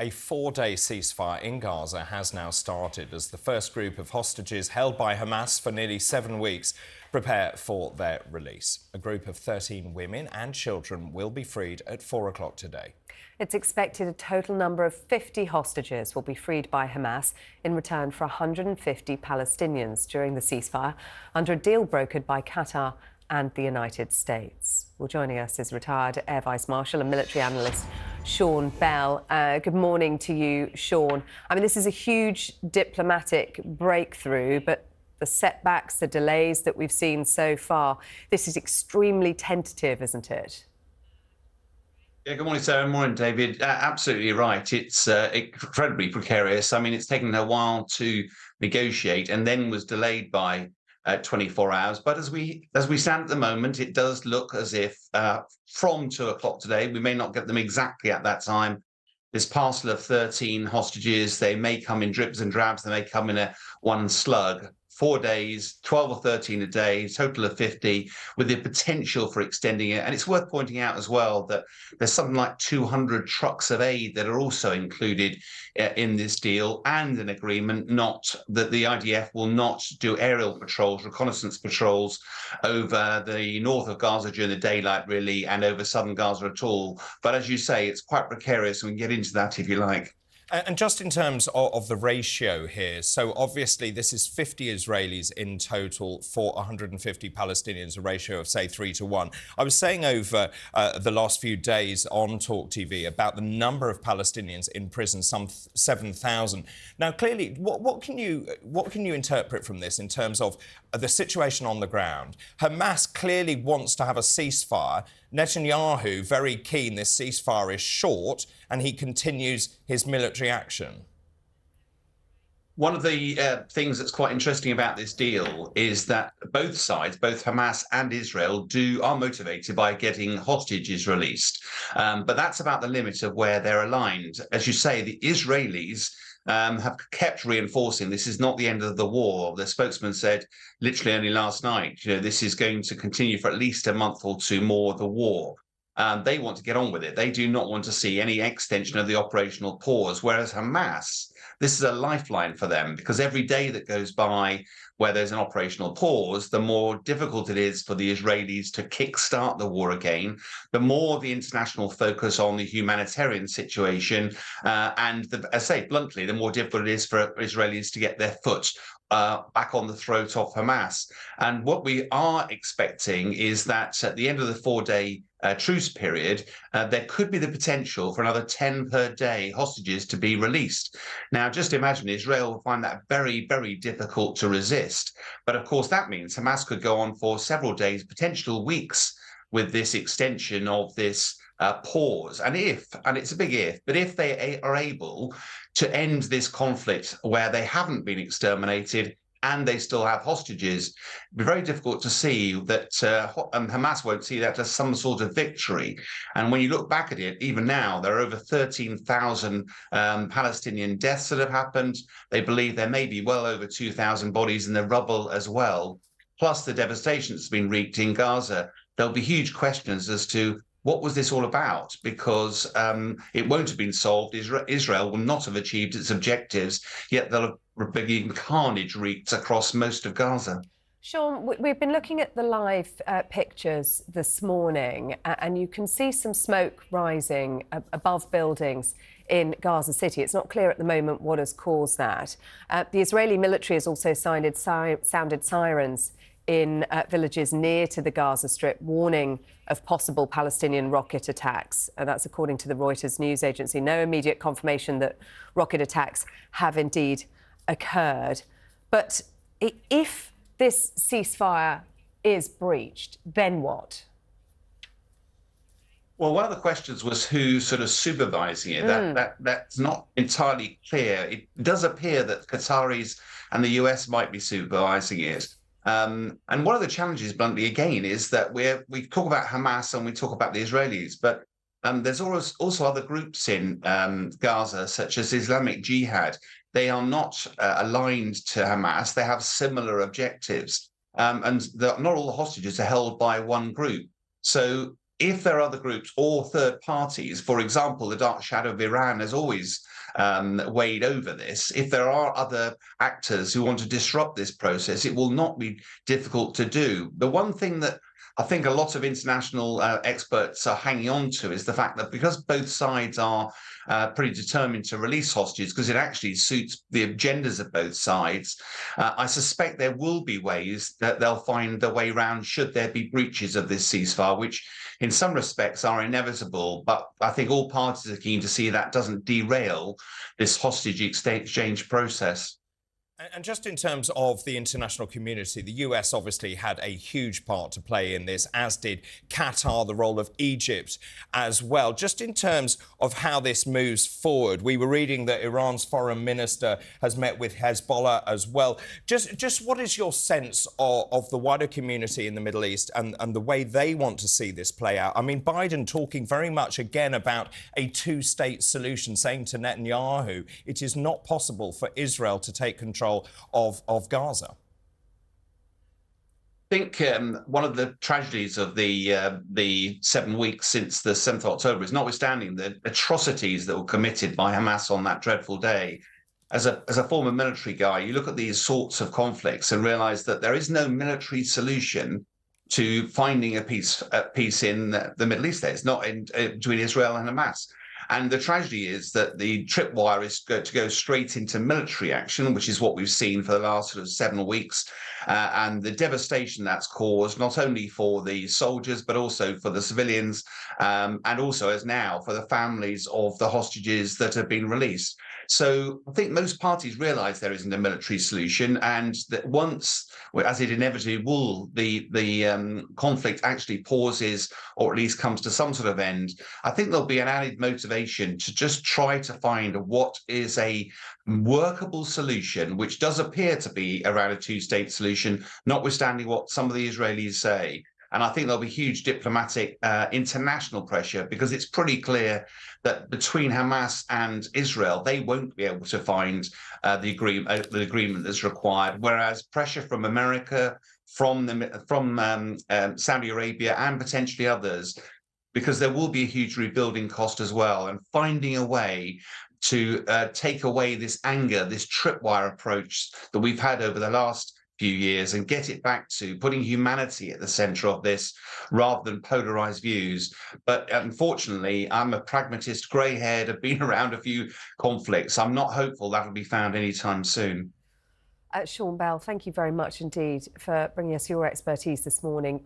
A four-day ceasefire in Gaza has now started as the first group of hostages held by Hamas for nearly 7 weeks prepare for their release. A group of 13 women and children will be freed at 4 o'clock today. It's expected a total number of 50 hostages will be freed by Hamas in return for 150 Palestinians during the ceasefire under a deal brokered by Qatar and the United States. Well, joining us is retired Air Vice Marshal and military analyst Sean Bell. Good morning to you, Sean. I mean, this is a huge diplomatic breakthrough, but the setbacks, the delays that we've seen so far, this is extremely tentative, isn't it? Yeah, good morning, Sarah. Morning, David. Absolutely right. It's incredibly precarious. I mean, it's taken a while to negotiate and then was delayed by 24 hours. But as we stand at the moment, it does look as if from 2 o'clock today, we may not get them exactly at that time. This parcel of 13 hostages, they may come in drips and drabs. They may come in one slug. 4 days, 12 or 13 a day, total of 50, with the potential for extending it. And it's worth pointing out as well that there's something like 200 trucks of aid that are also included in this deal, and an agreement not that the IDF will not do aerial patrols, reconnaissance patrols over the north of Gaza during the daylight, really, and over southern Gaza at all. But as you say, it's quite precarious, and we can get into that if you like. And just in terms of the ratio here, so obviously this is 50 Israelis in total for 150 Palestinians, a ratio of, say, 3 to 1. I was saying over the last few days on TalkTV about the number of Palestinians in prison, some 7,000. Now, clearly, what can you interpret from this in terms of the situation on the ground? Hamas clearly wants to have a ceasefire. Netanyahu, very keen this ceasefire is short, and he continues his military action. One of the things that's quite interesting about this deal is that both sides, both Hamas and Israel, are motivated by getting hostages released. But that's about the limit of where they're aligned. As you say, the Israelis have kept reinforcing this is not the end of the war. The spokesman said literally only last night, this is going to continue for at least a month or two more, the war. They want to get on with it. They do not want to see any extension of the operational pause, whereas Hamas, this is a lifeline for them, because every day that goes by where there's an operational pause, the more difficult it is for the Israelis to kickstart the war again, the more the international focus on the humanitarian situation, and I say bluntly, the more difficult it is for Israelis to get their foot back on the throat of Hamas. And what we are expecting is that at the end of the 4-day truce period, there could be the potential for another 10 per day hostages to be released. Now, just imagine Israel will find that very, very difficult to resist. But of course, that means Hamas could go on for several days, potential weeks, with this extension of this pause. And it's a big if, but if they are able to end this conflict where they haven't been exterminated and they still have hostages, it'd be very difficult to see that Hamas won't see that as some sort of victory. And when you look back at it, even now, there are over 13,000 Palestinian deaths that have happened. They believe there may be well over 2,000 bodies in the rubble as well, plus the devastation that's been wreaked in Gaza. There'll be huge questions as to what was this all about? Because it won't have been solved. Israel will not have achieved its objectives, yet there'll have been carnage wreaked across most of Gaza. Sean, we've been looking at the live pictures this morning, and you can see some smoke rising above buildings in Gaza City. It's not clear at the moment what has caused that. The Israeli military has also sounded sirens in villages near to the Gaza Strip, warning of possible Palestinian rocket attacks. That's according to the Reuters news agency. No immediate confirmation that rocket attacks have indeed occurred. But if this ceasefire is breached, then what? Well, one of the questions was who's sort of supervising it. That's not entirely clear. It does appear that Qataris and the US might be supervising it. And one of the challenges, bluntly, again, is that we talk about Hamas and we talk about the Israelis, but there's also other groups in Gaza, such as Islamic Jihad. They are not aligned to Hamas. They have similar objectives. And not all the hostages are held by one group. So if there are other groups or third parties, for example, the dark shadow of Iran has always weighed over this. If there are other actors who want to disrupt this process, it will not be difficult to do. The one thing that I think a lot of international experts are hanging on to is the fact that because both sides are pretty determined to release hostages, because it actually suits the agendas of both sides, I suspect there will be ways that they'll find their way around should there be breaches of this ceasefire, which in some respects are inevitable. But I think all parties are keen to see that doesn't derail this hostage exchange process. And just in terms of the international community, the US obviously had a huge part to play in this, as did Qatar, the role of Egypt as well. Just in terms of how this moves forward, we were reading that Iran's foreign minister has met with Hezbollah as well. Just what is your sense of the wider community in the Middle East and the way they want to see this play out? I mean, Biden talking very much again about a two-state solution, saying to Netanyahu it is not possible for Israel to take control of Gaza. I think one of the tragedies of the 7 weeks since the 7th of October is, notwithstanding the atrocities that were committed by Hamas on that dreadful day. As a former military guy, you look at these sorts of conflicts and realize that there is no military solution to finding a peace in the Middle East. It's not between Israel and Hamas. And the tragedy is that the tripwire is going to go straight into military action, which is what we've seen for the last sort of 7 weeks, and the devastation that's caused not only for the soldiers but also for the civilians, and also as now for the families of the hostages that have been released. So I think most parties realise there isn't a military solution, and that once, as it inevitably will, the conflict actually pauses or at least comes to some sort of end, I think there'll be an added motivation to just try to find what is a workable solution, which does appear to be around a two-state solution, notwithstanding what some of the Israelis say. And I think there'll be huge diplomatic international pressure, because it's pretty clear that between Hamas and Israel, they won't be able to find the agreement that's required. Whereas pressure from America, from Saudi Arabia, and potentially others, because there will be a huge rebuilding cost as well, and finding a way to take away this anger, this tripwire approach that we've had over the last few years, and get it back to putting humanity at the center of this rather than polarized views. But unfortunately, I'm a pragmatist, grey-haired, have been around a few conflicts. I'm not hopeful that'll be found anytime soon. Sean Bell, thank you very much indeed for bringing us your expertise this morning.